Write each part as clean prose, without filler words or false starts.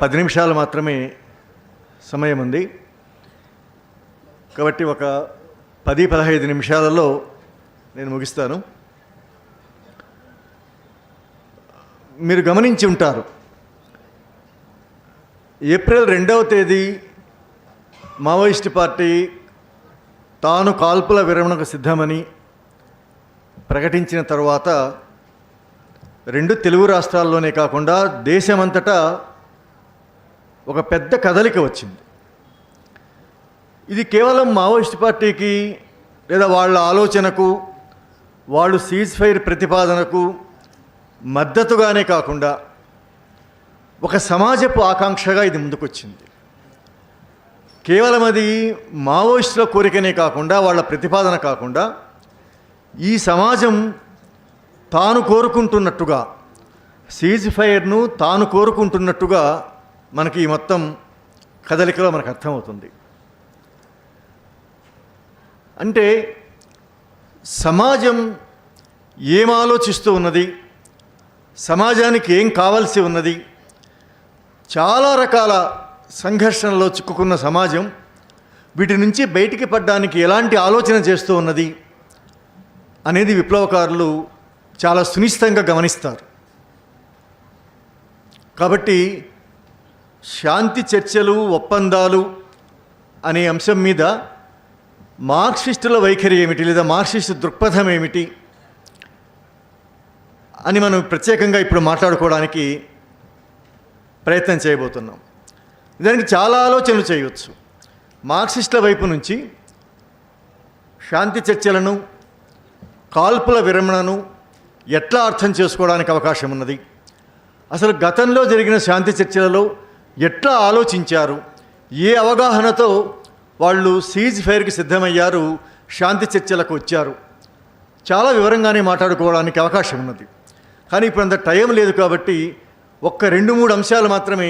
10 నిమిషాలు మాత్రమే సమయం ఉంది. కాబట్టి ఒక 10-15 నిమిషాలలో నేను ముగిస్తాను. మీరు గమనించి ఉంటారు, ఏప్రిల్ 2వ తేదీ మావోయిస్టు పార్టీ తాను కాల్పుల విరమణకు సిద్ధమని ప్రకటించిన తర్వాత 2 తెలుగు రాష్ట్రాల్లోనే కాకుండా దేశమంతటా ఒక పెద్ద కదలిక వచ్చింది. ఇది కేవలం మావోయిస్టు పార్టీకి లేదా వాళ్ళ ఆలోచనకు, వాళ్ళు సీజ్ ఫైర్ ప్రతిపాదనకు మద్దతుగానే కాకుండా ఒక సమాజపు ఆకాంక్షగా ఇది ముందుకొచ్చింది. కేవలం అది మావోయిస్టుల కోరికనే కాకుండా, వాళ్ళ ప్రతిపాదన కాకుండా, ఈ సమాజం తాను కోరుకుంటున్నట్టుగా, సీజ్ ఫైర్ను తాను కోరుకుంటున్నట్టుగా మనకి ఈ మొత్తం కదలికలో మనకు అర్థమవుతుంది. అంటే సమాజం ఏం ఆలోచిస్తూ ఉన్నది, సమాజానికి ఏం కావాల్సి ఉన్నది, చాలా రకాల సంఘర్షణలో చిక్కుకున్న సమాజం వీటి నుంచి బయటికి పడడానికి ఎలాంటి ఆలోచన చేస్తూ ఉన్నది అనేది విప్లవకారులు చాలా సునిశ్చితంగా గమనిస్తారు. కాబట్టి శాంతి చర్చలు, ఒప్పందాలు అనే అంశం మీద మార్క్సిస్టుల వైఖరి ఏమిటి, లేదా మార్క్సిస్టు దృక్పథం ఏమిటి అని మనం ప్రత్యేకంగా ఇప్పుడు మాట్లాడుకోవడానికి ప్రయత్నం చేయబోతున్నాం. దానికి చాలా ఆలోచనలు చేయవచ్చు. మార్క్సిస్టుల వైపు నుంచి శాంతి చర్చలను, కాల్పుల విరమణను ఎట్లా అర్థం చేసుకోవడానికి అవకాశం ఉన్నది, అసలు గతంలో జరిగిన శాంతి చర్చలలో ఎట్లా ఆలోచించారు, ఏ అవగాహనతో వాళ్ళు సీజ్ ఫైర్కి సిద్ధమయ్యారు, శాంతి చర్చలకు వచ్చారు, చాలా వివరంగానే మాట్లాడుకోవడానికి అవకాశం ఉన్నది. కానీ ఇప్పుడు అంత టైం లేదు కాబట్టి ఒక్క 2-3 అంశాలు మాత్రమే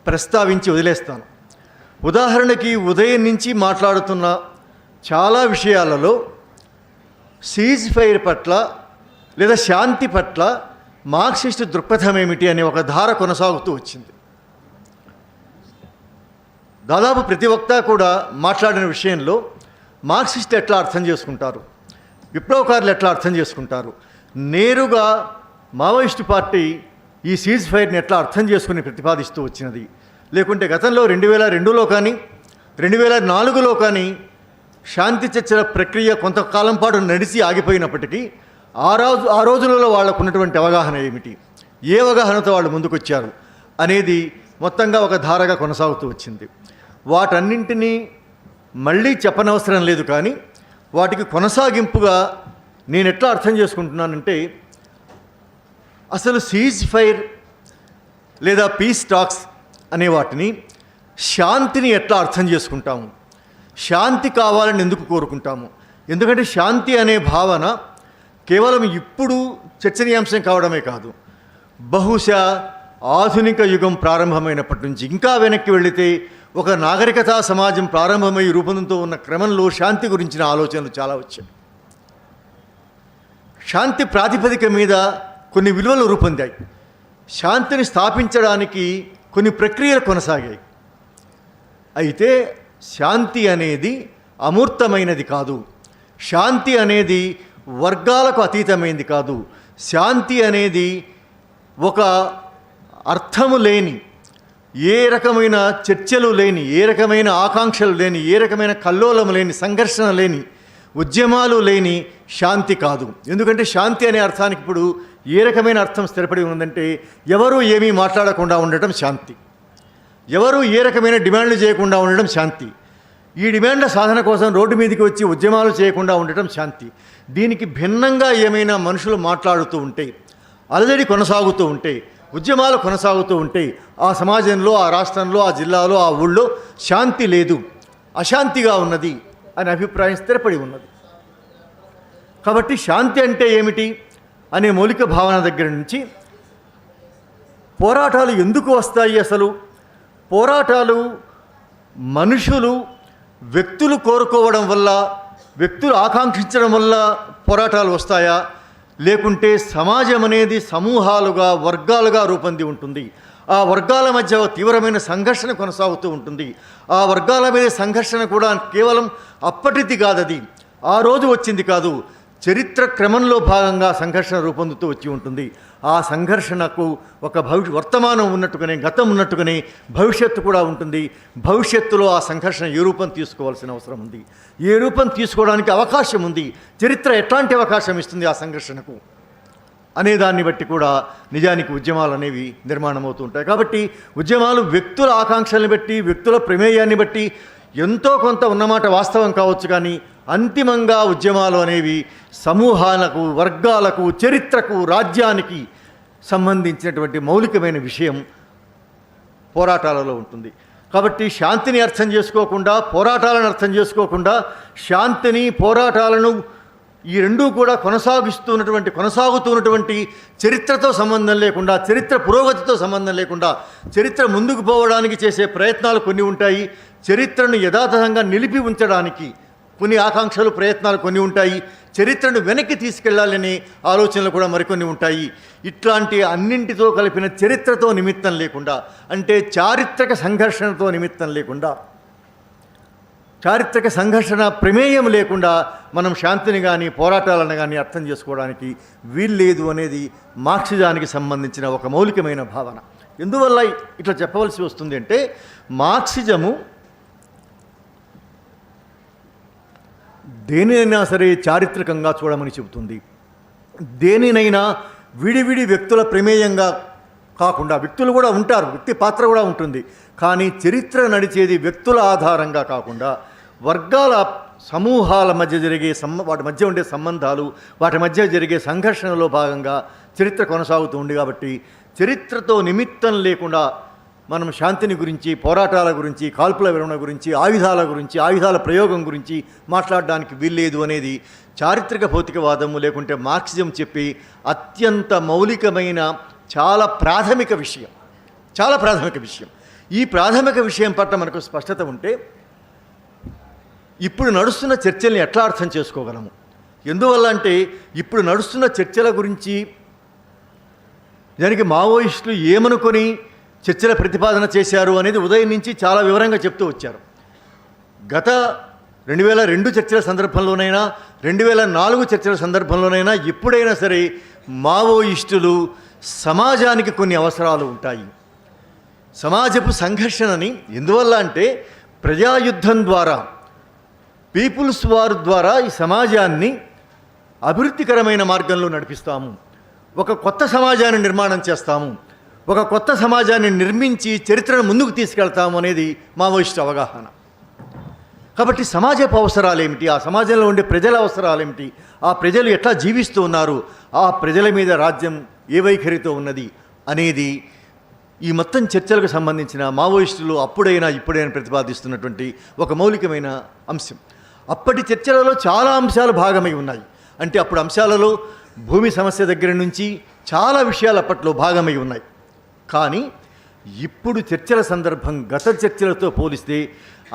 ప్రస్తావించి వదిలేస్తాను. ఉదాహరణకి ఉదయం నుంచి మాట్లాడుతున్న చాలా విషయాలలో సీజ్ ఫైర్ పట్ల లేదా శాంతి పట్ల మార్క్సిస్టు దృక్పథం ఏమిటి అనే ఒక ధార కొనసాగుతూ వచ్చింది. దాదాపు ప్రతి వక్త కూడా మాట్లాడిన విషయంలో మార్క్సిస్టులు ఎట్లా అర్థం చేసుకుంటారు, విప్లవకారులు ఎట్లా అర్థం చేసుకుంటారు, నేరుగా మావోయిస్టు పార్టీ ఈ సీజ్ ఫైర్ని ఎట్లా అర్థం చేసుకుని ప్రతిపాదిస్తూ వచ్చినది, లేకుంటే గతంలో 2002లో కానీ 2004లో కానీ శాంతి చర్చల ప్రక్రియ కొంతకాలం పాటు నడిచి ఆగిపోయినప్పటికీ ఆ రోజులలో వాళ్ళకు ఉన్నటువంటి అవగాహన ఏమిటి, ఏ అవగాహనతో వాళ్ళు ముందుకొచ్చారు అనేది మొత్తంగా ఒక ధారగా కొనసాగుతూ వచ్చింది. వాటన్నింటినీ మళ్ళీ చెప్పనవసరం లేదు. కానీ వాటికి కొనసాగింపుగా నేను ఎట్లా అర్థం చేసుకుంటున్నానంటే, అసలు సీజ్ ఫైర్ లేదా పీస్ టాక్స్ అనే వాటిని, శాంతిని ఎట్లా అర్థం చేసుకుంటాము, శాంతి కావాలని ఎందుకు కోరుకుంటాము, ఎందుకంటే శాంతి అనే భావన కేవలం ఇప్పుడు చర్చనీయాంశం కావడమే కాదు, బహుశా ఆధునిక యుగం ప్రారంభమైనప్పటి నుంచి ఇంకా వెనక్కి వెళితే ఒక నాగరికతా సమాజం ప్రారంభమై రూపొందుతూ ఉన్న క్రమంలో శాంతి గురించిన ఆలోచనలు చాలా వచ్చాయి. శాంతి ప్రాతిపదిక మీద కొన్ని విలువలు రూపొందాయి. శాంతిని స్థాపించడానికి కొన్ని ప్రక్రియలు కొనసాగాయి. అయితే శాంతి అనేది అమూర్తమైనది కాదు, శాంతి అనేది వర్గాలకు అతీతమైనది కాదు, శాంతి అనేది ఒక అర్థము లేని, ఏ రకమైన చర్చలు లేని, ఏ రకమైన ఆకాంక్షలు లేని, ఏ రకమైన కల్లోలం లేని, సంఘర్షణ లేని, ఉద్యమాలు లేని శాంతి కాదు. ఎందుకంటే శాంతి అనే అర్థానికి ఇప్పుడు ఏ రకమైన అర్థం స్థిరపడి ఉందంటే, ఎవరూ ఏమీ మాట్లాడకుండా ఉండటం శాంతి, ఎవరూ ఏ రకమైన డిమాండ్లు చేయకుండా ఉండడం శాంతి, ఈ డిమాండ్ల సాధన కోసం రోడ్డు మీదకి వచ్చి ఉద్యమాలు చేయకుండా ఉండటం శాంతి. దీనికి భిన్నంగా ఏమైనా మనుషులు మాట్లాడుతూ ఉంటే, అలజడి కొనసాగుతూ ఉంటే, ఉద్యమాలు కొనసాగుతూ ఉంటే, ఆ సమాజంలో, ఆ రాష్ట్రంలో, ఆ జిల్లాలో, ఆ ఊళ్ళో శాంతి లేదు, అశాంతిగా ఉన్నది అనే అభిప్రాయం స్థిరపడి ఉన్నది. కాబట్టి శాంతి అంటే ఏమిటి అనే మౌలిక భావన దగ్గర నుంచి పోరాటాలు ఎందుకు వస్తాయి, అసలు పోరాటాలు మనుషులు, వ్యక్తులు కోరుకోవడం వల్ల, వ్యక్తులు ఆకాంక్షించడం వల్ల పోరాటాలు వస్తాయా, లేకుంటే సమాజం అనేది సమూహాలుగా, వర్గాలుగా రూపొంది ఉంటుంది, ఆ వర్గాల మధ్య తీవ్రమైన సంఘర్షణ కొనసాగుతూ ఉంటుంది. ఆ వర్గాల మీద సంఘర్షణ కూడా కేవలం అప్పటిది కాదది, ఆ రోజు వచ్చింది కాదు, చరిత్ర క్రమంలో భాగంగా సంఘర్షణ రూపొందుతూ వచ్చి ఉంటుంది. ఆ సంఘర్షణకు ఒక వర్తమానం ఉన్నట్టుగానే, గతం ఉన్నట్టుగానే భవిష్యత్తు కూడా ఉంటుంది. భవిష్యత్తులో ఆ సంఘర్షణ ఏ రూపం తీసుకోవాల్సిన అవసరం ఉంది, ఏ రూపం తీసుకోవడానికి అవకాశం ఉంది, చరిత్ర ఎట్లాంటి అవకాశం ఇస్తుంది ఆ సంఘర్షణకు అనే దాన్ని బట్టి కూడా నిజానికి ఉద్యమాలు అనేవి నిర్మాణం అవుతూ ఉంటాయి. కాబట్టి ఉద్యమాలు వ్యక్తుల ఆకాంక్షల్ని బట్టి, వ్యక్తుల ప్రమేయాన్ని బట్టి ఎంతో కొంత ఉన్నమాట వాస్తవం కావచ్చు, కానీ అంతిమంగా ఉద్యమాలు అనేవి సమూహాలకు, వర్గాలకు, చరిత్రకు, రాజ్యానికి సంబంధించినటువంటి మౌలికమైన విషయం పోరాటాలలో ఉంటుంది. కాబట్టి శాంతిని అర్థం చేసుకోకుండా, పోరాటాలను అర్థం చేసుకోకుండా, శాంతిని, పోరాటాలను ఈ రెండూ కూడా కొనసాగుతున్నటువంటి చరిత్రతో సంబంధం లేకుండా, చరిత్ర పురోగతితో సంబంధం లేకుండా, చరిత్ర ముందుకు పోవడానికి చేసే ప్రయత్నాలు కొన్ని ఉంటాయి. చరిత్రను యథాతథంగా నిలిపి ఉంచడానికి కొన్ని ఆకాంక్షలు, ప్రయత్నాలు కొన్ని ఉంటాయి. చరిత్రను వెనక్కి తీసుకెళ్లాలనే ఆలోచనలు కూడా మరికొన్ని ఉంటాయి. ఇట్లాంటి అన్నింటితో కలిపిన చరిత్రతో నిమిత్తం లేకుండా, అంటే చారిత్రక సంఘర్షణతో నిమిత్తం లేకుండా, చారిత్రక సంఘర్షణ ప్రమేయం లేకుండా మనం శాంతిని కానీ, పోరాటాలను కానీ అర్థం చేసుకోవడానికి వీల్లేదు అనేది మార్క్సిజానికి సంబంధించిన ఒక మౌలికమైన భావన. ఎందువల్ల ఇట్లా చెప్పవలసి వస్తుంది అంటే, మార్క్సిజము దేనినైనా సరే చారిత్రకంగా చూడమని చెబుతుంది. దేనినైనా విడివిడి వ్యక్తుల ప్రమేయంగా కాకుండా, వ్యక్తులు కూడా ఉంటారు, వ్యక్తి పాత్ర కూడా ఉంటుంది, కానీ చరిత్ర నడిచేది వ్యక్తుల ఆధారంగా కాకుండా వర్గాల, సమూహాల మధ్య జరిగే వాటి మధ్య ఉండే సంబంధాలు, వాటి మధ్య జరిగే సంఘర్షణలో భాగంగా చరిత్ర కొనసాగుతూ ఉంది. కాబట్టి చరిత్రతో నిమిత్తం లేకుండా మనం శాంతిని గురించి, పోరాటాల గురించి, కాల్పుల విరమణ గురించి, ఆయుధాల గురించి, ఆయుధాల ప్రయోగం గురించి మాట్లాడడానికి వీల్లేదు అనేది చారిత్రక భౌతికవాదము, లేకుంటే మార్క్సిజం చెప్పి అత్యంత మౌలికమైన చాలా ప్రాథమిక విషయం. ఈ ప్రాథమిక విషయం పట్ల మనకు స్పష్టత ఉంటే ఇప్పుడు నడుస్తున్న చర్చల్ని ఎట్లా అర్థం చేసుకోగలము? ఎందువల్ల అంటే, ఇప్పుడు నడుస్తున్న చర్చల గురించి దానికి మావోయిస్టులు ఏమనుకొని చర్చల ప్రతిపాదన చేశారు అనేది ఉదయం నుంచి చాలా వివరంగా చెప్తూ వచ్చారు. గత 2002 చర్చల సందర్భంలోనైనా, 2004 చర్చల సందర్భంలోనైనా, ఎప్పుడైనా సరే మావోయిస్టులు సమాజానికి కొన్ని అవసరాలు ఉంటాయి, సమాజపు సంఘర్షణని, ఎందువల్ల అంటే ప్రజాయుద్ధం ద్వారా, పీపుల్స్ వార్ ద్వారా ఈ సమాజాన్ని అభివృద్ధికరమైన మార్గంలో నడిపిస్తాము, ఒక కొత్త సమాజాన్ని నిర్మాణం చేస్తాము, ఒక కొత్త సమాజాన్ని నిర్మించి చరిత్రను ముందుకు తీసుకెళ్తాము అనేది మావోయిస్టు అవగాహన. కాబట్టి సమాజపు అవసరాలు ఏమిటి, ఆ సమాజంలో ఉండే ప్రజల అవసరాలు ఏమిటి, ఆ ప్రజలు ఎట్లా జీవిస్తూ ఉన్నారు, ఆ ప్రజల మీద రాజ్యం ఏ వైఖరితో ఉన్నది అనేది ఈ మొత్తం చర్చలకు సంబంధించిన మావోయిస్టులు అప్పుడైనా ఇప్పుడైనా ప్రతిపాదిస్తున్నటువంటి ఒక మౌలికమైన అంశం. అప్పటి చర్చలలో చాలా అంశాలు భాగమై ఉన్నాయి. అంటే అప్పుడు అంశాలలో భూమి సమస్య దగ్గర నుంచి చాలా విషయాలు అప్పట్లో భాగమై ఉన్నాయి. కానీ ఇప్పుడు చర్చల సందర్భం గత చర్చలతో పోలిస్తే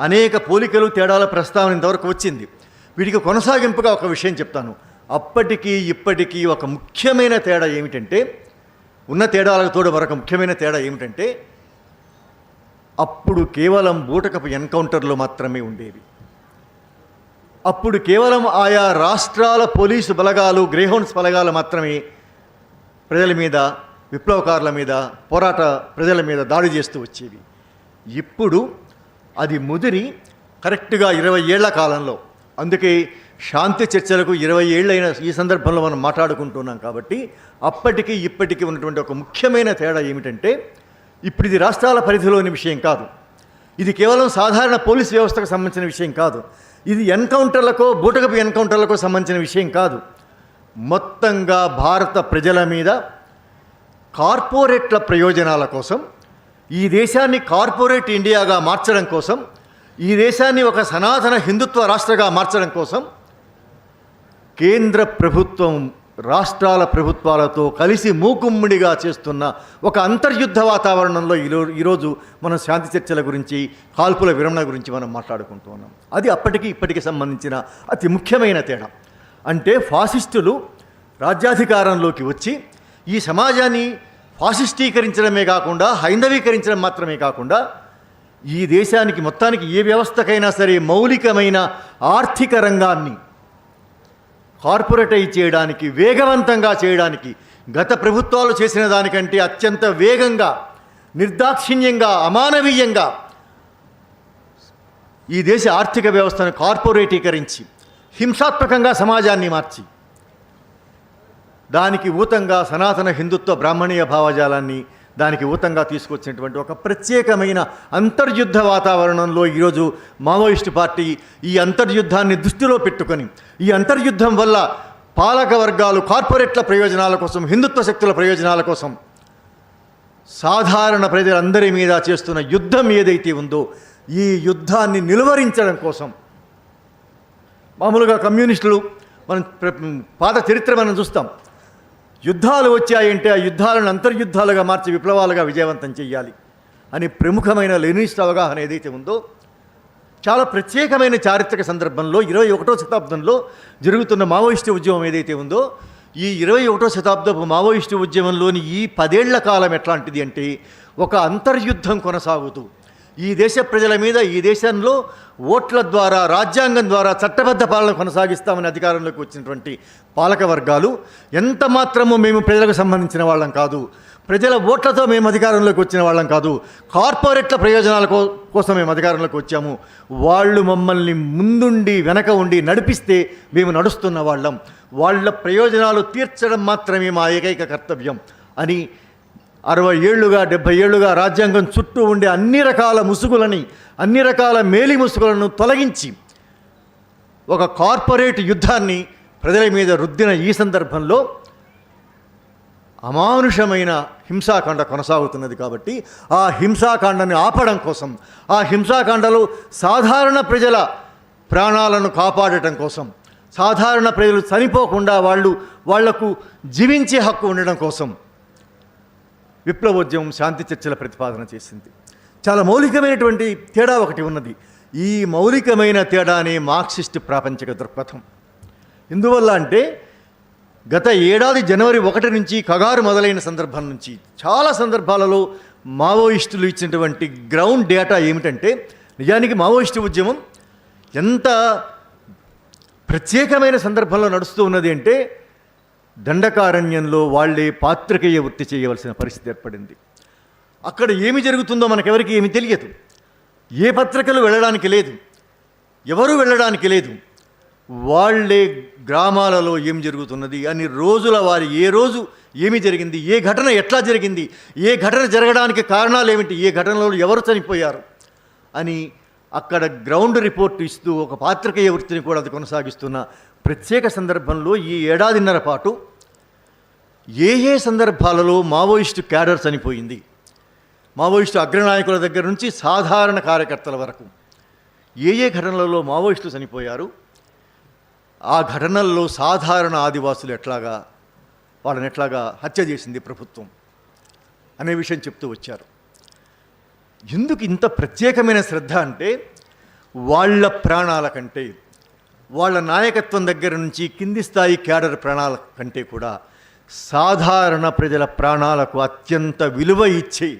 అనేక పోలికలు, తేడాల ప్రస్తావన ఇంతవరకు వచ్చింది. వీటికి కొనసాగింపుగా ఒక విషయం చెప్తాను. అప్పటికి ఇప్పటికీ ఒక ముఖ్యమైన తేడా ఏమిటంటే, ఉన్న తేడాలకు తోడు మరొక ముఖ్యమైన తేడా ఏమిటంటే, అప్పుడు కేవలం బూటకపు ఎన్కౌంటర్లు మాత్రమే ఉండేవి. అప్పుడు కేవలం ఆయా రాష్ట్రాల పోలీసు బలగాలు, గ్రేహౌండ్స్ బలగాలు మాత్రమే ప్రజల మీద, విప్లవకారుల మీద, పోరాట ప్రజల మీద దాడి చేస్తూ వచ్చేవి. ఇప్పుడు అది ముదిరి కరెక్ట్గా 20 ఏళ్ల కాలంలో, అందుకే శాంతి చర్చలకు 20 ఏళ్ళైన ఈ సందర్భంలో మనం మాట్లాడుకుంటున్నాం. కాబట్టి అప్పటికి ఇప్పటికీ ఉన్నటువంటి ఒక ముఖ్యమైన తేడా ఏమిటంటే, ఇప్పుడు ఇది రాష్ట్రాల పరిధిలోని విషయం కాదు, ఇది కేవలం సాధారణ పోలీస్ వ్యవస్థకు సంబంధించిన విషయం కాదు, ఇది ఎన్కౌంటర్లకో, బూటకపు ఎన్కౌంటర్లకో సంబంధించిన విషయం కాదు. మొత్తంగా భారత ప్రజల మీద కార్పొరేట్ల ప్రయోజనాల కోసం, ఈ దేశాన్ని కార్పొరేట్ ఇండియాగా మార్చడం కోసం, ఈ దేశాన్ని ఒక సనాతన హిందుత్వ రాష్ట్రంగా మార్చడం కోసం కేంద్ర ప్రభుత్వం రాష్ట్రాల ప్రభుత్వాలతో కలిసి మూకుమ్ముడిగా చేస్తున్న ఒక అంతర్యుద్ధ వాతావరణంలో ఈరోజు మనం శాంతి చర్చల గురించి, కాల్పుల విరమణ గురించి మనం మాట్లాడుకుంటూ ఉన్నాం. అది అప్పటికి ఇప్పటికి సంబంధించిన అతి ముఖ్యమైన తేడా. అంటే ఫాసిస్టులు రాజ్యాధికారంలోకి వచ్చి ఈ సమాజాన్ని ఫాసిస్టీకరించడమే కాకుండా హైందవీకరించడం మాత్రమే కాకుండా ఈ దేశానికి మొత్తానికి ఏ వ్యవస్థకైనా సరే మౌలికమైన ఆర్థిక రంగాన్ని కార్పొరేటైజ్ చేయడానికి, వేగవంతంగా చేయడానికి గత ప్రభుత్వాలు చేసిన దానికంటే అత్యంత వేగంగా, నిర్దాక్షిణ్యంగా, అమానవీయంగా ఈ దేశ ఆర్థిక వ్యవస్థను కార్పొరేటీకరించి హింసాత్మకంగా సమాజాన్ని మార్చి దానికి ఊతంగా సనాతన హిందుత్వ బ్రాహ్మణీయ భావజాలాన్ని దానికి ఊతంగా తీసుకొచ్చినటువంటి ఒక ప్రత్యేకమైన అంతర్యుద్ధ వాతావరణంలో ఈరోజు మావోయిస్టు పార్టీ ఈ అంతర్యుద్ధాన్ని దృష్టిలో పెట్టుకొని, ఈ అంతర్యుద్ధం వల్ల పాలక వర్గాలు కార్పొరేట్ల ప్రయోజనాల కోసం, హిందుత్వ శక్తుల ప్రయోజనాల కోసం సాధారణ ప్రజలందరి మీద చేస్తున్న యుద్ధం ఏదైతే ఉందో ఈ యుద్ధాన్ని నిలువరించడం కోసం, మామూలుగా కమ్యూనిస్టులు మనం పాత చరిత్ర మనం చూస్తాం, యుద్ధాలు వచ్చాయంటే ఆ యుద్ధాలను అంతర్యుద్ధాలుగా మార్చి విప్లవాలుగా విజయవంతం చేయాలి అని ప్రముఖమైన లెనినిస్ట్ అవగాహన ఏదైతే ఉందో, చాలా ప్రత్యేకమైన చారిత్రక సందర్భంలో 21వ శతాబ్దంలో జరుగుతున్న మావోయిస్టు ఉద్యమం ఏదైతే ఉందో, ఈ 21వ శతాబ్దపు మావోయిస్టు ఉద్యమంలోని ఈ 10 ఏళ్ల కాలం ఎట్లాంటిది అంటే ఒక అంతర్యుద్ధం కొనసాగుతూ ఈ దేశ ప్రజల మీద, ఈ దేశంలో ఓట్ల ద్వారా, రాజ్యాంగం ద్వారా చట్టబద్ధ పాలన కొనసాగిస్తామని అధికారంలోకి వచ్చినటువంటి పాలక వర్గాలు ఎంత మాత్రమూ మేము ప్రజలకు సంబంధించిన వాళ్ళం కాదు, ప్రజల ఓట్లతో మేము అధికారంలోకి వచ్చిన వాళ్ళం కాదు, కార్పొరేట్ల ప్రయోజనాల కోసం మేము అధికారంలోకి వచ్చాము, వాళ్ళు మమ్మల్ని ముందుండి వెనక ఉండి నడిపిస్తే మేము నడుస్తున్న వాళ్ళం, వాళ్ళ ప్రయోజనాలు తీర్చడం మాత్రమే మా ఏకైక కర్తవ్యం అని 60 ఏళ్లుగా 70 ఏళ్లుగా రాజ్యాంగం చుట్టూ ఉండే అన్ని రకాల ముసుగులని, అన్ని రకాల మేలి ముసుగులను తొలగించి ఒక కార్పొరేట్ యుద్ధాన్ని ప్రజల మీద రుద్దిన ఈ సందర్భంలో అమానుషమైన హింసాకాండ కొనసాగుతున్నది. కాబట్టి ఆ హింసాకాండని ఆపడం కోసం, ఆ హింసాకాండలో సాధారణ ప్రజల ప్రాణాలను కాపాడటం కోసం, సాధారణ ప్రజలు చనిపోకుండా వాళ్లకు జీవించే హక్కు ఉండడం కోసం విప్లవోద్యమం శాంతి చర్చల ప్రతిపాదన చేసింది. చాలా మౌలికమైనటువంటి తేడా ఒకటి ఉన్నది. ఈ మౌలికమైన తేడానే మార్క్సిస్ట్ ప్రాపంచిక దృక్పథం. ఎందువల్ల అంటే గత ఏడాది జనవరి 1 నుంచి కగారు మొదలైన సందర్భం నుంచి చాలా సందర్భాలలో మావోయిస్టులు ఇచ్చినటువంటి గ్రౌండ్ డేటా ఏమిటంటే, నిజానికి మావోయిస్టు ఉద్యమం ఎంత ప్రత్యేకమైన సందర్భంలో నడుస్తూ ఉన్నది అంటే దండకారణ్యంలో వాళ్ళే పాత్రికేయ వృత్తి చేయవలసిన పరిస్థితి ఏర్పడింది. అక్కడ ఏమి జరుగుతుందో మనకెవరికి ఏమీ తెలియదు. ఏ పత్రికలు వెళ్ళడానికి లేదు, ఎవరు వెళ్ళడానికి లేదు. వాళ్ళే గ్రామాలలో ఏం జరుగుతున్నది అని రోజుల వారి ఏ రోజు ఏమి జరిగింది, ఏ ఘటన ఎట్లా జరిగింది, ఏ ఘటన జరగడానికి కారణాలు ఏమిటి, ఏ ఘటనలో ఎవరు చనిపోయారు అని అక్కడ గ్రౌండ్ రిపోర్ట్ ఇస్తూ ఒక పాత్రికేయ వృత్తిని కూడా అది కొనసాగిస్తున్న ప్రత్యేక సందర్భంలో ఈ ఏడాదిన్నర పాటు ఏ సందర్భాలలో మావోయిస్టు క్యాడర్ చనిపోయింది, మావోయిస్టు అగ్రనాయకుల దగ్గర నుంచి సాధారణ కార్యకర్తల వరకు ఏ ఘటనలలో మావోయిస్టులు చనిపోయారు, ఆ ఘటనల్లో సాధారణ ఆదివాసులు వాళ్ళని ఎట్లాగా హత్య చేసింది ప్రభుత్వం అనే విషయం చెప్తూ వచ్చారు. ఎందుకు ఇంత ప్రత్యేకమైన శ్రద్ధ అంటే వాళ్ళ ప్రాణాల కంటే, వాళ్ళ నాయకత్వం దగ్గర నుంచి కింది స్థాయి క్యాడర్ ప్రాణాల కంటే కూడా సాధారణ ప్రజల ప్రాణాలకు అత్యంత విలువ ఇచ్చే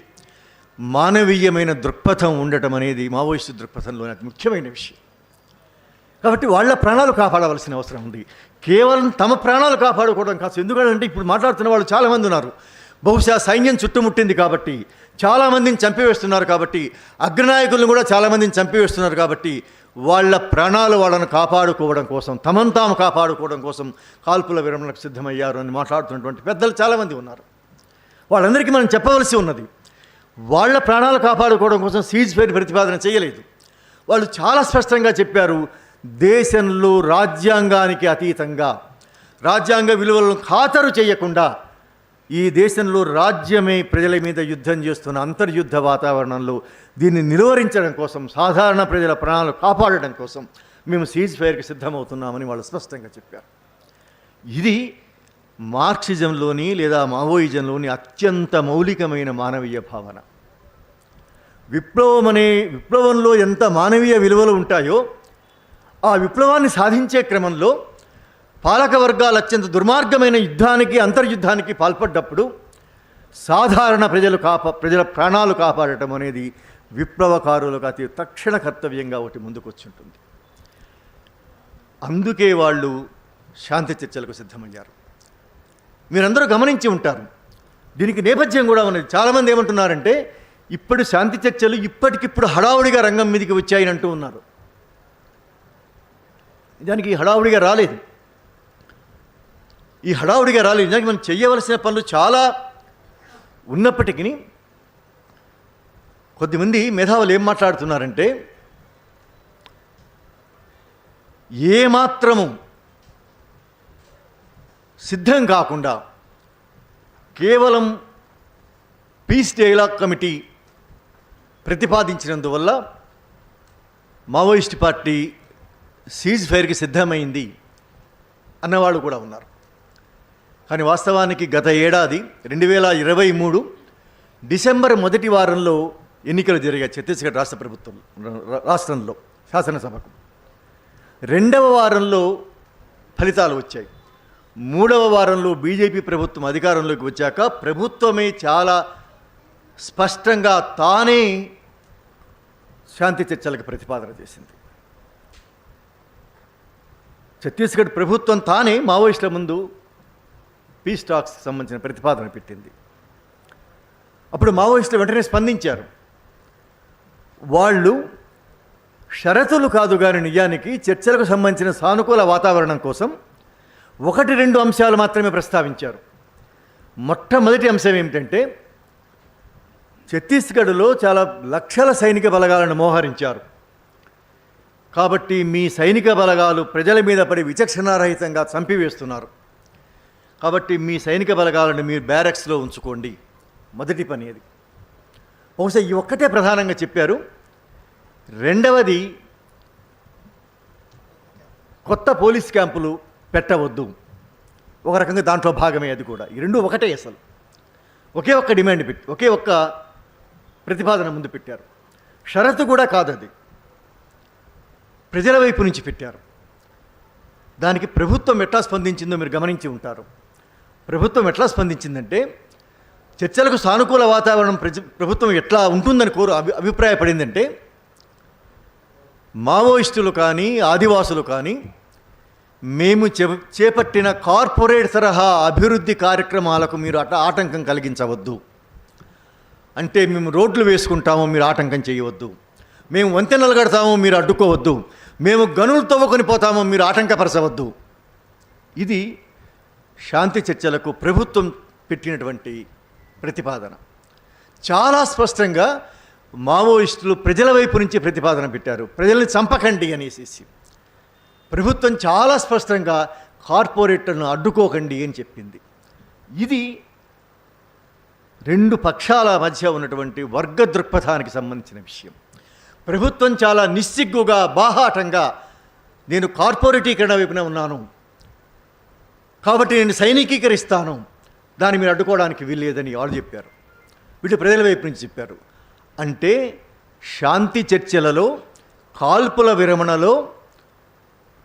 మానవీయమైన దృక్పథం ఉండటం అనేది మావోయిస్టు దృక్పథంలోని అతి ముఖ్యమైన విషయం. కాబట్టి వాళ్ళ ప్రాణాలు కాపాడవలసిన అవసరం ఉంది. కేవలం తమ ప్రాణాలు కాపాడుకోవడం కాదు. ఎందుకంటే ఇప్పుడు మాట్లాడుతున్న వాళ్ళు చాలామంది ఉన్నారు. బహుశా సైన్యం చుట్టుముట్టింది కాబట్టి, చాలామందిని చంపివేస్తున్నారు కాబట్టి, అగ్రనాయకులను కూడా చాలామందిని చంపివేస్తున్నారు కాబట్టి వాళ్ళ ప్రాణాలు వాళ్ళను కాపాడుకోవడం కోసం, తమను తాము కాపాడుకోవడం కోసం కాల్పుల విరమణకు సిద్ధమయ్యారు అని మాట్లాడుతున్నటువంటి పెద్దలు చాలామంది ఉన్నారు. వాళ్ళందరికీ మనం చెప్పవలసి ఉన్నది, వాళ్ళ ప్రాణాలు కాపాడుకోవడం కోసం సీజ్ ఫైర్ ప్రతిపాదన చేయలేదు. వాళ్ళు చాలా స్పష్టంగా చెప్పారు, దేశంలో రాజ్యాంగానికి అతీతంగా, రాజ్యాంగ విలువలను ఖాతరు చేయకుండా ఈ దేశంలో రాజ్యమే ప్రజల మీద యుద్ధం చేస్తున్న అంతర్యుద్ధ వాతావరణంలో దీన్ని నిలువరించడం కోసం, సాధారణ ప్రజల ప్రాణాలు కాపాడడం కోసం మేము సీజ్ ఫైర్కి సిద్ధమవుతున్నామని వాళ్ళు స్పష్టంగా చెప్పారు. ఇది మార్క్సిజంలోని లేదా మావోయిజంలోని అత్యంత మౌలికమైన మానవీయ భావన. విప్లవంలో ఎంత మానవీయ విలువలు ఉంటాయో ఆ విప్లవాన్ని సాధించే క్రమంలో పాలక వర్గాలు అత్యంత దుర్మార్గమైన యుద్ధానికి, అంతర్యుద్ధానికి పాల్పడ్డప్పుడు సాధారణ ప్రజల ప్రాణాలు కాపాడటం అనేది విప్లవకారులకు అతి తక్షణ కర్తవ్యంగా ఒకటి ముందుకు వచ్చి ఉంటుంది. అందుకే వాళ్ళు శాంతి చర్చలకు సిద్ధమయ్యారు. మీరందరూ గమనించి ఉంటారు, దీనికి నేపథ్యం కూడా ఉన్నది. చాలామంది ఏమంటున్నారంటే ఇప్పుడు శాంతి చర్చలు ఇప్పటికిప్పుడు హడావుడిగా రంగం మీదకి వచ్చాయని అంటూ ఉన్నారు. దానికి హడావుడిగా రాలేదు. ఈ హడావుడిగా రాలేదు. నిజానికి మనం చేయవలసిన పనులు చాలా ఉన్నప్పటికీ కొద్దిమంది మేధావులు ఏం మాట్లాడుతున్నారంటే ఏమాత్రము సిద్ధం కాకుండా కేవలం పీస్ డైలాగ్ కమిటీ ప్రతిపాదించినందువల్ల మావోయిస్ట్ పార్టీ సీజ్ ఫైర్కి సిద్ధమైంది అన్నవాళ్ళు కూడా ఉన్నారు. కానీ వాస్తవానికి గత ఏడాది 2023 డిసెంబర్ మొదటి వారంలో ఎన్నికలు జరిగాయి ఛత్తీస్గఢ్ రాష్ట్రంలో శాసనసభకు. రెండవ వారంలో ఫలితాలు వచ్చాయి. మూడవ వారంలో బీజేపీ ప్రభుత్వం అధికారంలోకి వచ్చాక ప్రభుత్వమే చాలా స్పష్టంగా తానే శాంతి చర్చలకు ప్రతిపాదన చేసింది. ఛత్తీస్గఢ్ ప్రభుత్వం తానే మావోయిస్టుల ముందు పీస్ టాక్స్కి సంబంధించిన ప్రతిపాదన పెట్టింది. అప్పుడు మావోయిస్టులు వెంటనే స్పందించారు. వాళ్ళు షరతులు కాదు కానీ నిజానికి చర్చలకు సంబంధించిన సానుకూల వాతావరణం కోసం 1-2 అంశాలు మాత్రమే ప్రస్తావించారు. మొట్టమొదటి అంశం ఏమిటంటే ఛత్తీస్గఢ్లో చాలా లక్షల సైనిక బలగాలను మోహరించారు. కాబట్టి మీ సైనిక బలగాలు ప్రజల మీద పడి విచక్షణారహితంగా చంపివేస్తున్నారు. కాబట్టి మీ సైనిక బలగాలను మీరు బ్యారక్స్లో ఉంచుకోండి. మొదటి పని అది. బహుశా ఈ ఒక్కటే ప్రధానంగా చెప్పారు. రెండవది కొత్త పోలీస్ క్యాంపులు పెట్టవద్దు. ఒక రకంగా దాంట్లో భాగమే అది కూడా. ఈ రెండు ఒకటే. అసలు ఒకే ఒక్క డిమాండ్ పెట్టి ఒకే ఒక్క ప్రతిపాదన ముందు పెట్టారు. షరతు కూడా కాదు, అది ప్రజల వైపు నుంచి పెట్టారు. దానికి ప్రభుత్వం ఎట్లా స్పందించిందో మీరు గమనించి ఉంటారు. ప్రభుత్వం ఎట్లా స్పందించిందంటే చర్చలకు సానుకూల వాతావరణం ప్రభుత్వం ఎట్లా ఉంటుందని అభిప్రాయపడిందంటే మావోయిస్టులు కానీ ఆదివాసులు కానీ మేము చేపట్టిన కార్పొరేట్ తరహా అభివృద్ధి కార్యక్రమాలకు మీరు ఆటంకం కలిగించవద్దు. అంటే మేము రోడ్లు వేసుకుంటాము, మీరు ఆటంకం చేయవద్దు. మేము వంతెనలు కడతాము, మీరు అడ్డుకోవద్దు. మేము గనులు తవ్వుకొని పోతాము, మీరు ఆటంకపరచవద్దు. ఇది శాంతి చర్చలకు ప్రభుత్వం పెట్టినటువంటి ప్రతిపాదన. చాలా స్పష్టంగా మావోయిస్టులు ప్రజల వైపు నుంచి ప్రతిపాదన పెట్టారు. ప్రజల్ని చంపకండి అనేసి ప్రభుత్వం చాలా స్పష్టంగా కార్పొరేట్లను అడ్డుకోకండి అని చెప్పింది. ఇది రెండు పక్షాల మధ్య ఉన్నటువంటి వర్గ దృక్పథానికి సంబంధించిన విషయం. ప్రభుత్వం చాలా నిస్సిగ్గుగా బాహాటంగా నేను కార్పొరేటీకరణ వైపున ఉన్నాను కాబట్టి నేను సైనికీకరిస్తాను, దాన్ని మీరు అడ్డుకోవడానికి వీల్లేదని వాళ్ళు చెప్పారు. వీళ్ళు ప్రజల వైపు నుంచి చెప్పారు. అంటే శాంతి చర్చలలో కాల్పుల విరమణలో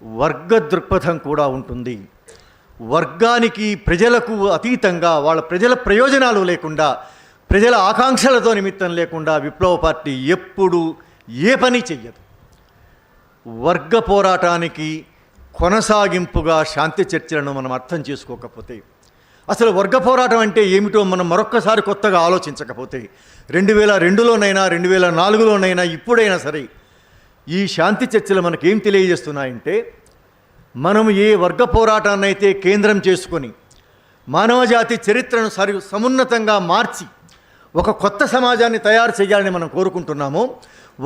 వర్గ దృక్పథం కూడా ఉంటుంది. వర్గానికి ప్రజలకు అతీతంగా ప్రజల ప్రయోజనాలు లేకుండా ప్రజల ఆకాంక్షలతో నిమిత్తం లేకుండా విప్లవ పార్టీ ఎప్పుడు ఏ పని చెయ్యదు. వర్గ పోరాటానికి కొనసాగింపుగా శాంతి చర్చలను మనం అర్థం చేసుకోకపోతే, అసలు వర్గ పోరాటం అంటే ఏమిటో మనం మరొక్కసారి కొత్తగా ఆలోచించకపోతే 2002లోనైనా 2004లోనైనా ఇప్పుడైనా సరే ఈ శాంతి చర్చలు మనకేం తెలియజేస్తున్నాయంటే మనం ఏ వర్గ పోరాటాన్ని అయితే కేంద్రం చేసుకొని మానవజాతి చరిత్రను సమున్నతంగా మార్చి ఒక కొత్త సమాజాన్ని తయారు చేయాలని మనం కోరుకుంటున్నామో,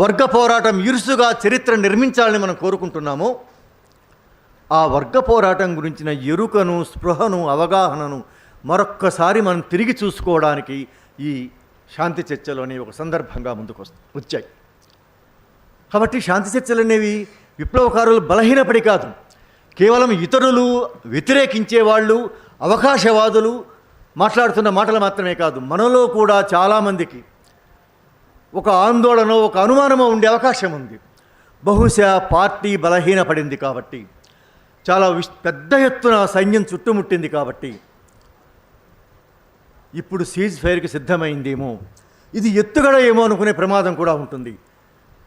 వర్గ పోరాటం ఇరుసుగా చరిత్ర నిర్మించాలని మనం కోరుకుంటున్నామో, ఆ వర్గ పోరాటం గురించిన ఎరుకను, స్పృహను, అవగాహనను మరొక్కసారి మనం తిరిగి చూసుకోవడానికి ఈ శాంతి చర్చలు అనేవి ఒక సందర్భంగా ముందుకు వచ్చాయి. కాబట్టి శాంతి చర్చలు అనేవి విప్లవకారులు బలహీనపడి కాదు, కేవలం ఇతరులు వ్యతిరేకించేవాళ్ళు అవకాశవాదులు మాట్లాడుతున్న మాటలు మాత్రమే కాదు, మనలో కూడా చాలామందికి ఒక ఆందోళన, ఒక అనుమానమో ఉండే అవకాశం ఉంది. బహుశా పార్టీ బలహీనపడింది కాబట్టి, చాలా పెద్ద ఎత్తున సైన్యం చుట్టుముట్టింది కాబట్టి ఇప్పుడు సీజ్ ఫైర్కి సిద్ధమైందేమో, ఇది ఎత్తుగడ ఏమో అనుకునే ప్రమాదం కూడా ఉంటుంది.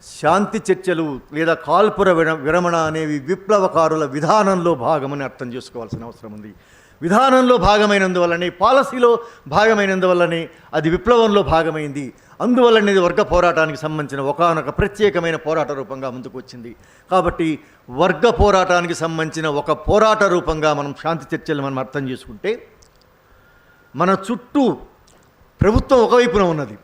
శాంతి చర్చలు లేదా కాల్పుర విరమణ అనేవి విప్లవకారుల విధానంలో భాగమని అర్థం చేసుకోవాల్సిన అవసరం ఉంది. విధానంలో భాగమైనందువల్లనే, పాలసీలో భాగమైనందువల్లనే అది విప్లవంలో భాగమైంది. అందువల్లనే ఇది వర్గ పోరాటానికి సంబంధించిన ఒకానొక ప్రత్యేకమైన పోరాట రూపంగా ముందుకు వచ్చింది. కాబట్టి వర్గ పోరాటానికి సంబంధించిన ఒక పోరాట రూపంగా మనం శాంతి చర్చలు మనం అర్థం చేసుకుంటే, మన చుట్టూ ప్రభుత్వం ఒకవైపున ఉన్నది,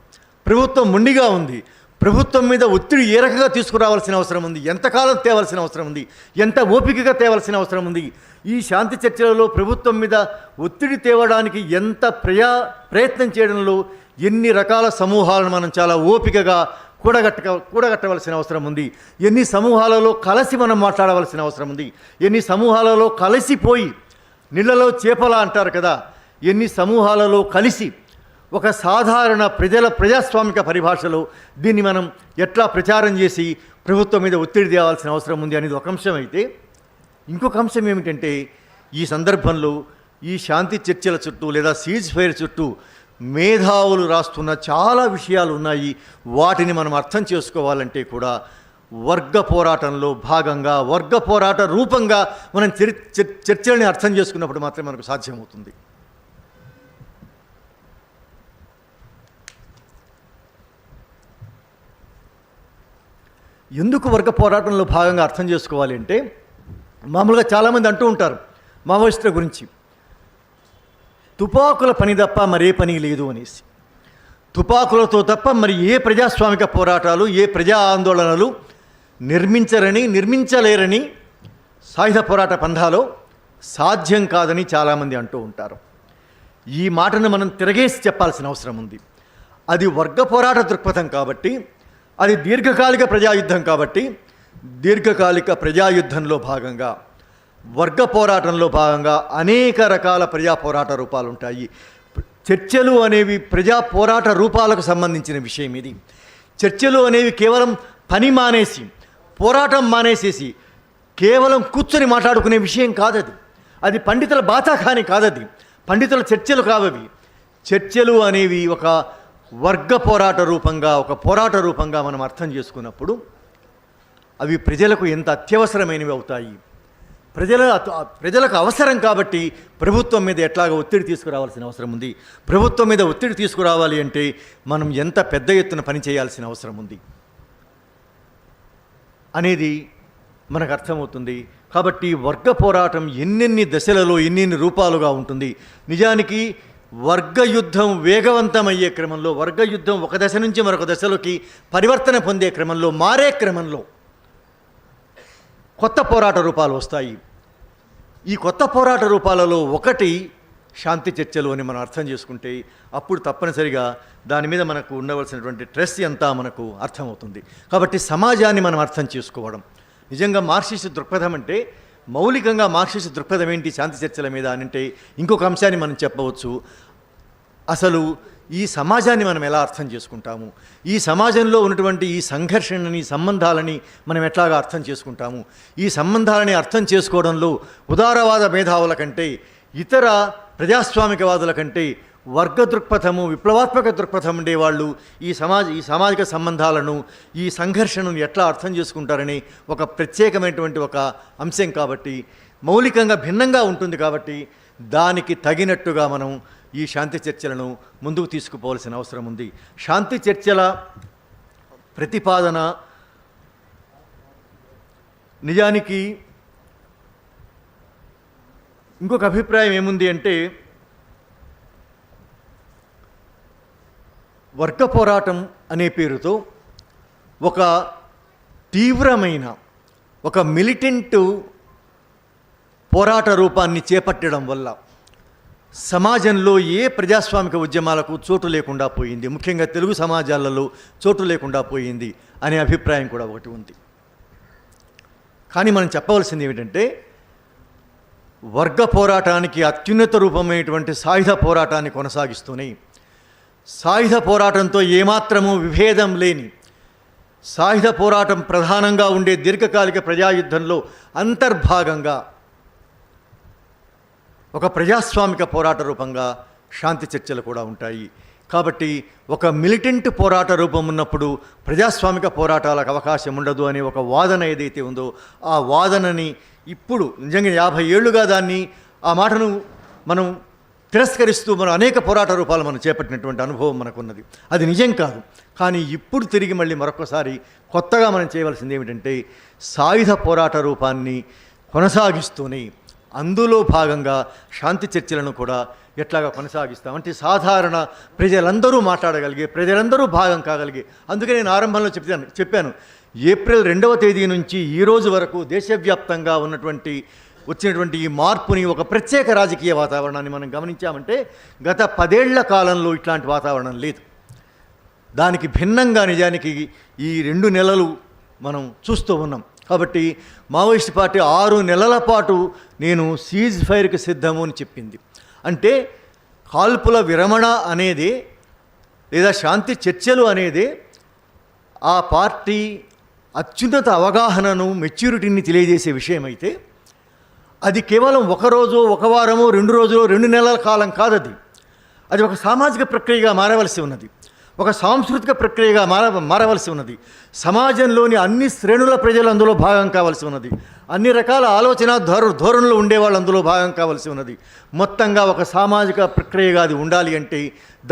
ప్రభుత్వం మొండిగా ఉంది, ప్రభుత్వం మీద ఒత్తిడి ఏ రకంగా తీసుకురావాల్సిన అవసరం ఉంది, ఎంతకాలం తేవాల్సిన అవసరం ఉంది, ఎంత ఓపికగా తేవాల్సిన అవసరం ఉంది. ఈ శాంతి చర్చలలో ప్రభుత్వం మీద ఒత్తిడి తేవడానికి ఎంత ప్రయత్నం చేయడంలో ఎన్ని రకాల సమూహాలను మనం చాలా ఓపికగా కూడగట్టవలసిన అవసరం ఉంది. ఎన్ని సమూహాలలో కలిసి మనం మాట్లాడవలసిన అవసరం ఉంది. ఎన్ని సమూహాలలో కలిసిపోయి నీళ్ళలో చేపల అంటారు కదా, ఎన్ని సమూహాలలో కలిసి ఒక సాధారణ ప్రజాస్వామిక పరిభాషలో దీన్ని మనం ఎట్లా ప్రచారం చేసి ప్రభుత్వం మీద ఒత్తిడి తేవాల్సిన అవసరం ఉంది అనేది ఒక అంశం అయితే, ఇంకొక అంశం ఏమిటంటే, ఈ సందర్భంలో ఈ శాంతి చర్చల చుట్టూ లేదా సీజ్ ఫైర్ చుట్టూ మేధావులు రాస్తున్న చాలా విషయాలు ఉన్నాయి. వాటిని మనం అర్థం చేసుకోవాలంటే కూడా వర్గ పోరాటంలో భాగంగా, వర్గ పోరాట రూపంగా మనం చర్చల్ని అర్థం చేసుకున్నప్పుడు మాత్రమే మనకు సాధ్యమవుతుంది. ఎందుకు వర్గ పోరాటంలో భాగంగా అర్థం చేసుకోవాలి అంటే, మామూలుగా చాలామంది అంటూ ఉంటారు మావోయిస్టుల గురించి, తుపాకుల పని తప్ప మరే పని లేదు అనేసి. తుపాకులతో తప్ప మరి ఏ ప్రజాస్వామిక పోరాటాలు, ఏ ప్రజా ఆందోళనలు నిర్మించలేరని సాయుధ పోరాట పంథాలో సాధ్యం కాదని చాలామంది అంటూ ఉంటారు. ఈ మాటను మనం తిరగేసి చెప్పాల్సిన అవసరం ఉంది. అది వర్గ పోరాట దృక్పథం కాబట్టి, అది దీర్ఘకాలిక ప్రజాయుద్ధం కాబట్టి, దీర్ఘకాలిక ప్రజాయుద్ధంలో భాగంగా, వర్గ పోరాటంలో భాగంగా అనేక రకాల ప్రజా పోరాట రూపాలు ఉంటాయి. చర్చలు అనేవి ప్రజా పోరాట రూపాలకు సంబంధించిన విషయం. ఇది చర్చలు అనేవి కేవలం పని మానేసి, పోరాటం మానేసేసి కేవలం కూర్చొని మాట్లాడుకునే విషయం కాదది. అది పండితుల బాతాఖాని కాదది, పండితుల చర్చలు కావవి. చర్చలు అనేవి ఒక వర్గ పోరాట రూపంగా, ఒక పోరాట రూపంగా మనం అర్థం చేసుకున్నప్పుడు అవి ప్రజలకు ఎంత అత్యవసరమైనవి అవుతాయి. ప్రజలకు అవసరం కాబట్టి ప్రభుత్వం మీద ఎట్లాగో ఒత్తిడి తీసుకురావాల్సిన అవసరం ఉంది. ప్రభుత్వం మీద ఒత్తిడి తీసుకురావాలి అంటే మనం ఎంత పెద్ద ఎత్తున పని చేయాల్సిన అవసరం ఉంది అనేది మనకు అర్థమవుతుంది. కాబట్టి వర్గ పోరాటం ఎన్నెన్ని దశలలో, ఎన్నెన్ని రూపాలుగా ఉంటుంది. నిజానికి వర్గయుద్ధం వేగవంతమయ్యే క్రమంలో, వర్గయుద్ధం ఒక దశ నుంచి మరొక దశలోకి పరివర్తన పొందే క్రమంలో, మారే క్రమంలో కొత్త పోరాట రూపాలు వస్తాయి. ఈ కొత్త పోరాట రూపాలలో ఒకటి శాంతి చర్చలు అని మనం అర్థం చేసుకుంటే అప్పుడు తప్పనిసరిగా దాని మీద మనకు ఉండవలసినటువంటి స్ట్రెస్ అంతా మనకు అర్థమవుతుంది. కాబట్టి సమాజాన్ని మనం అర్థం చేసుకోవడం, నిజంగా మార్క్సిస్ట్ దృక్పథం అంటే, మౌలికంగా మార్క్సిస్ట్ దృక్పథం ఏంటి శాంతి చర్చల మీద అని అంటే, ఇంకొక అంశాన్ని మనం చెప్పవచ్చు. అసలు ఈ సమాజాన్ని మనం ఎలా అర్థం చేసుకుంటాము, ఈ సమాజంలో ఉన్నటువంటి ఈ సంఘర్షణని, సంబంధాలని మనం ఎట్లాగా అర్థం చేసుకుంటాము. ఈ సంబంధాలని అర్థం చేసుకోవడంలో ఉదారవాద మేధావుల కంటే, ఇతర ప్రజాస్వామికవాదుల కంటే వర్గ దృక్పథము, విప్లవాత్మక దృక్పథం ఉండేవాళ్ళు ఈ సామాజిక సంబంధాలను, ఈ సంఘర్షణను ఎట్లా అర్థం చేసుకుంటారని ఒక ప్రత్యేకమైనటువంటి ఒక అంశం కాబట్టి, మౌలికంగా భిన్నంగా ఉంటుంది కాబట్టి, దానికి తగినట్టుగా మనం ఈ శాంతి చర్చలను ముందుకు తీసుకుపోవాల్సిన అవసరం ఉంది. శాంతి చర్చల ప్రతిపాదన నిజానికి ఇంకొక అభిప్రాయం ఏముంది అంటే, వర్గ పోరాటం అనే పేరుతో ఒక తీవ్రమైన, ఒక మిలిటెంట్ పోరాట రూపాన్ని చేపట్టడం వల్ల సమాజంలో ఏ ప్రజాస్వామిక ఉద్యమాలకు చోటు లేకుండా పోయింది, ముఖ్యంగా తెలుగు సమాజాలలో చోటు లేకుండా పోయింది అనే అభిప్రాయం కూడా ఒకటి ఉంది. కానీ మనం చెప్పవలసింది ఏమిటంటే, వర్గ పోరాటానికి అత్యున్నత రూపమైనటువంటి సాయుధ పోరాటాన్ని కొనసాగిస్తూనే, సాయుధ పోరాటంతో ఏమాత్రము విభేదం లేని, సాయుధ పోరాటం ప్రధానంగా ఉండే దీర్ఘకాలిక ప్రజాయుద్ధంలో అంతర్భాగంగా ఒక ప్రజాస్వామిక పోరాట రూపంగా శాంతి చర్చలు కూడా ఉంటాయి. కాబట్టి ఒక మిలిటెంట్ పోరాట రూపం ఉన్నప్పుడు ప్రజాస్వామిక పోరాటాలకు అవకాశం ఉండదు అనే ఒక వాదన ఏదైతే ఉందో ఆ వాదనని ఇప్పుడు నిజంగా 50 ఏళ్లుగా దాన్ని ఆ మాటను మనం తిరస్కరిస్తూ మనం అనేక పోరాట రూపాలు మనం చేపట్టినటువంటి అనుభవం మనకున్నది. అది నిజం కాదు. కానీ ఇప్పుడు తిరిగి మళ్ళీ మరొకసారి కొత్తగా మనం చేయవలసింది ఏమిటంటే సాయుధ పోరాట రూపాన్ని కొనసాగిస్తూనే అందులో భాగంగా శాంతి చర్చలను కూడా ఎట్లాగా కొనసాగిస్తాం అంటే సాధారణ ప్రజలందరూ మాట్లాడగలిగే, ప్రజలందరూ భాగం కాగలిగే. అందుకే నేను ఆరంభంలో చెప్పాను ఏప్రిల్ 2వ తేదీ నుంచి ఈ రోజు వరకు దేశవ్యాప్తంగా వచ్చినటువంటి ఈ మార్పుని ఒక ప్రత్యేక రాజకీయ వాతావరణాన్ని మనం గమనించామంటే గత 10 ఏళ్ల కాలంలో ఇట్లాంటి వాతావరణం లేదు. దానికి భిన్నంగా నిజానికి ఈ 2 నెలలు మనం చూస్తూ ఉన్నాం. కాబట్టి మావోయిస్ట్ పార్టీ 6 నెలల పాటు నేను సీజ్ ఫైర్కి సిద్ధము అని చెప్పింది. అంటే కాల్పుల విరమణ అనేది లేదా శాంతి చర్చలు అనేది ఆ పార్టీ అత్యున్నత అవగాహనను మెచ్యూరిటీని తెలియజేసే విషయం అయితే అది కేవలం ఒక రోజు, ఒక వారము, 2 రోజులు, 2 నెలల కాలం కాదు. అది ఒక సామాజిక ప్రక్రియగా మారవలసి ఉన్నది, ఒక సాంస్కృతిక ప్రక్రియగా మారవలసి ఉన్నది. సమాజంలోని అన్ని శ్రేణుల ప్రజలు అందులో భాగం కావాల్సి ఉన్నది. అన్ని రకాల ఆలోచన ధోరణులు ఉండేవాళ్ళు అందులో భాగం కావాల్సి ఉన్నది. మొత్తంగా ఒక సామాజిక ప్రక్రియగా అది ఉండాలి అంటే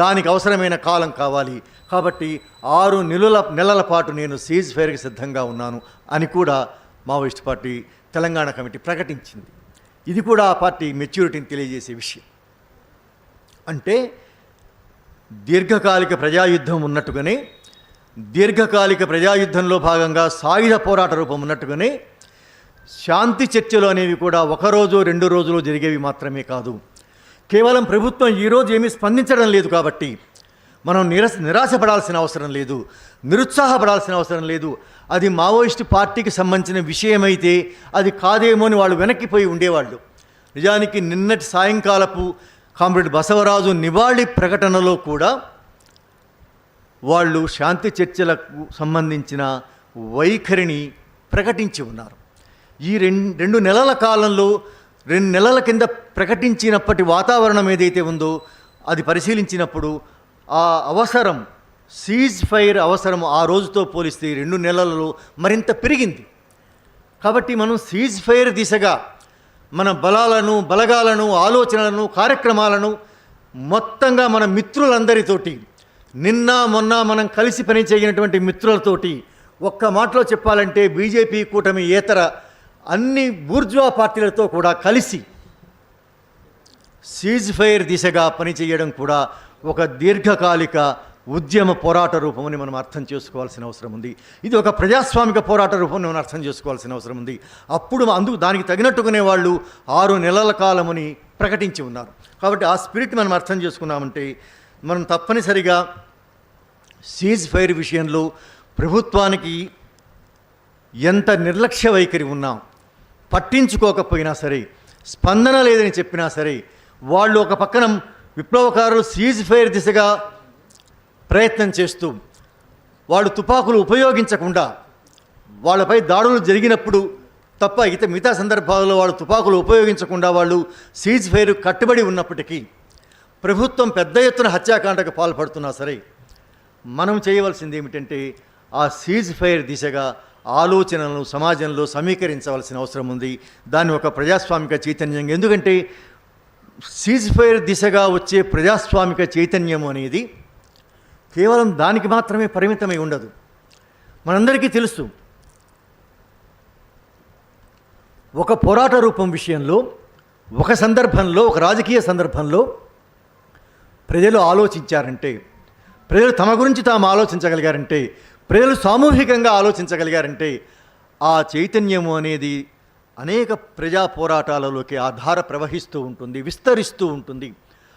దానికి అవసరమైన కాలం కావాలి. కాబట్టి 6 నెలల పాటు నేను సీజ్ ఫైర్కి సిద్ధంగా ఉన్నాను అని కూడా మావోయిస్ట్ పార్టీ తెలంగాణ కమిటీ ప్రకటించింది. ఇది కూడా ఆ పార్టీ మెచ్యూరిటీని తెలియజేసే విషయం. అంటే దీర్ఘకాలిక ప్రజాయుద్ధం ఉన్నట్టుగానే, దీర్ఘకాలిక ప్రజాయుద్ధంలో భాగంగా సాయుధ పోరాట రూపం ఉన్నట్టుగానే శాంతి చర్చలు అనేవి కూడా 1 రోజు 2 రోజులు జరిగేవి మాత్రమే కాదు. కేవలం ప్రభుత్వం ఈరోజు ఏమీ స్పందించడం లేదు కాబట్టి మనం నిరాశపడాల్సిన అవసరం లేదు, నిరుత్సాహపడాల్సిన అవసరం లేదు. అది మావోయిస్టు పార్టీకి సంబంధించిన విషయమైతే అది కాదేమో అని వాళ్ళు వెనక్కిపోయి ఉండేవాళ్ళు. నిజానికి నిన్నటి సాయంకాలపు కామ్రేడ్ బసవరాజు నివాళి ప్రకటనలో కూడా వాళ్ళు శాంతి చర్చలకు సంబంధించిన వైఖరిని ప్రకటించి ఉన్నారు. ఈ 2 నెలల కాలంలో 2 నెలల కింద ప్రకటించినప్పటి వాతావరణం ఏదైతే ఉందో అది పరిశీలించినప్పుడు ఆ అవసరం, సీజ్ ఫైర్ అవసరం ఆ రోజుతో పోలిస్తే 2 నెలలలో మరింత పెరిగింది. కాబట్టి మనం సీజ్ ఫైర్ దిశగా మన బలగాలను, ఆలోచనలను, కార్యక్రమాలను మొత్తంగా మన మిత్రులందరితోటి, నిన్న మొన్న మనం కలిసి పనిచేయనటువంటి మిత్రులతోటి, ఒక్క మాటలో చెప్పాలంటే బీజేపీ కూటమి ఏతర అన్ని బూర్జువా పార్టీలతో కూడా కలిసి సీజ్ ఫైర్ దిశగా పనిచేయడం కూడా ఒక దీర్ఘకాలిక ఉద్యమ పోరాట రూపమని మనం అర్థం చేసుకోవాల్సిన అవసరం ఉంది. ఇది ఒక ప్రజాస్వామిక పోరాట రూపం మనం అర్థం చేసుకోవాల్సిన అవసరం ఉంది. అప్పుడు దానికి తగినట్టుగానే వాళ్ళు 6 నెలల కాలమని ప్రకటించి ఉన్నారు. కాబట్టి ఆ స్పిరిట్ మనం అర్థం చేసుకున్నామంటే మనం తప్పనిసరిగా సీజ్ ఫైర్ విషయంలో ప్రభుత్వానికి ఎంత నిర్లక్ష్య వైఖరి ఉన్నాం, పట్టించుకోకపోయినా సరే, స్పందన లేదని చెప్పినా సరే, వాళ్ళు ఒక పక్కన విప్లవకారులు సీజ్ ఫైర్ దిశగా ప్రయత్నం చేస్తూ వాళ్ళు తుపాకులు ఉపయోగించకుండా, వాళ్ళపై దాడులు జరిగినప్పుడు తప్ప మిగతా సందర్భాల్లో వాళ్ళు తుపాకులు ఉపయోగించకుండా వాళ్ళు సీజ్ ఫైర్ కట్టుబడి ఉన్నప్పటికీ ప్రభుత్వం పెద్ద ఎత్తున హత్యాకాండకు పాల్పడుతున్నా సరే మనం చేయవలసింది ఏమిటంటే ఆ సీజ్ ఫైర్ దిశగా ఆలోచనలను సమాజంలో సమీకరించవలసిన అవసరం ఉంది. దాన్ని ఒక ప్రజాస్వామిక చైతన్యంగా, ఎందుకంటే సీజ్ ఫైర్ దిశగా వచ్చే ప్రజాస్వామిక చైతన్యం అనేది కేవలం దానికి మాత్రమే పరిమితమై ఉండదు. మనందరికీ తెలుసు, ఒక పోరాట రూపం విషయంలో, ఒక సందర్భంలో, ఒక రాజకీయ సందర్భంలో ప్రజలు ఆలోచించారంటే, ప్రజలు తమ గురించి తాము ఆలోచించగలిగారంటే, ప్రజలు సామూహికంగా ఆలోచించగలిగారంటే ఆ చైతన్యము అనేది అనేక ప్రజా పోరాటాలలోకి ఆధార ప్రవహిస్తూ ఉంటుంది, విస్తరిస్తూ ఉంటుంది,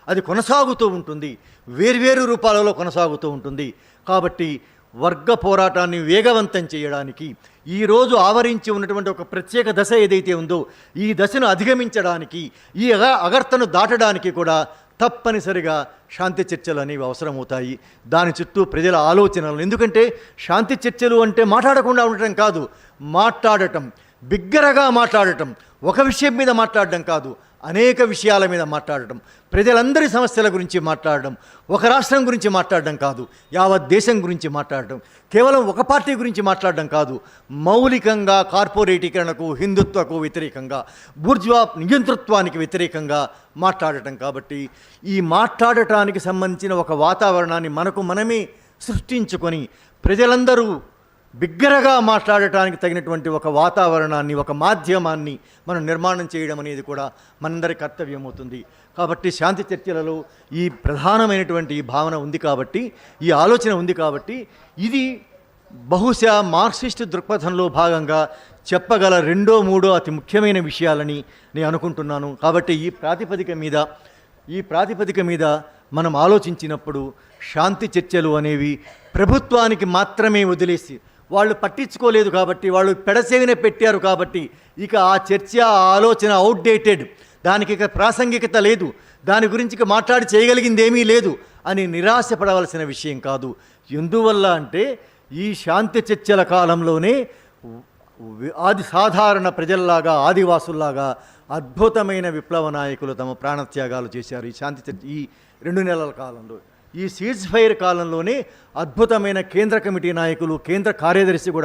అది కొనసాగుతూ ఉంటుంది, వేర్వేరు రూపాలలో కొనసాగుతూ ఉంటుంది. కాబట్టి వర్గ పోరాటాన్ని వేగవంతం చేయడానికి, ఈరోజు ఆవరించి ఉన్నటువంటి ఒక ప్రత్యేక దశ ఏదైతే ఉందో ఈ దశను అధిగమించడానికి, ఈ అగర్తను దాటడానికి కూడా తప్పనిసరిగా శాంతి చర్చలు అనేవి అవసరమవుతాయి. దాని చుట్టూ ప్రజల ఆలోచనలు, ఎందుకంటే శాంతి చర్చలు అంటే మాట్లాడకుండా ఉండటం కాదు, మాట్లాడటం, బిగ్గరగా మాట్లాడటం, ఒక విషయం మీద మాట్లాడడం కాదు, అనేక విషయాల మీద మాట్లాడడం, ప్రజలందరి సమస్యల గురించి మాట్లాడడం, ఒక రాష్ట్రం గురించి మాట్లాడడం కాదు, యావత్ దేశం గురించి మాట్లాడడం, కేవలం ఒక పార్టీ గురించి మాట్లాడడం కాదు, మౌలికంగా కార్పొరేటీకరణకు, హిందుత్వకు వ్యతిరేకంగా, బూర్జువా నియంతృత్వానికి వ్యతిరేకంగా మాట్లాడటం. కాబట్టి ఈ మాట్లాడటానికి సంబంధించిన ఒక వాతావరణాన్ని మనకు మనమే సృష్టించుకొని ప్రజలందరూ బిగ్గరగా మాట్లాడటానికి తగినటువంటి ఒక వాతావరణాన్ని, ఒక మాధ్యమాన్ని మనం నిర్మాణం చేయడం అనేది కూడా మనందరి కర్తవ్యం అవుతుంది. కాబట్టి శాంతి చర్చలలో ఈ ప్రధానమైనటువంటి ఈ భావన ఉంది కాబట్టి, ఈ ఆలోచన ఉంది కాబట్టి, ఇది బహుశా మార్క్సిస్ట్ దృక్పథంలో భాగంగా చెప్పగల రెండో మూడో అతి ముఖ్యమైన విషయాలని నేను అనుకుంటున్నాను. కాబట్టి ఈ ప్రాతిపదిక మీద మనం ఆలోచించినప్పుడు శాంతి చర్చలు అనేవి ప్రభుత్వానికి మాత్రమే వదిలేసి, వాళ్ళు పట్టించుకోలేదు కాబట్టి, వాళ్ళు పెడసేవిన పెట్టారు కాబట్టి, ఇక ఆ చర్చ, ఆ ఆలోచన అవుట్డేటెడ్, దానికి ఇక ప్రాసంగికత లేదు, దాని గురించి ఇక మాట్లాడి చేయగలిగింది ఏమీ లేదు అని నిరాశపడవలసిన విషయం కాదు. ఎందువల్ల అంటే ఈ శాంతి చర్చల కాలంలోనే సాధారణ ప్రజల్లాగా, ఆదివాసుల్లాగా అద్భుతమైన విప్లవ నాయకులు తమ ప్రాణత్యాగాలు చేశారు. ఈ 2 నెలల కాలంలో, ఈ సీజ్ ఫైర్ కాలంలోనే అద్భుతమైన కేంద్ర కమిటీ నాయకులు, కేంద్ర కార్యదర్శి కూడా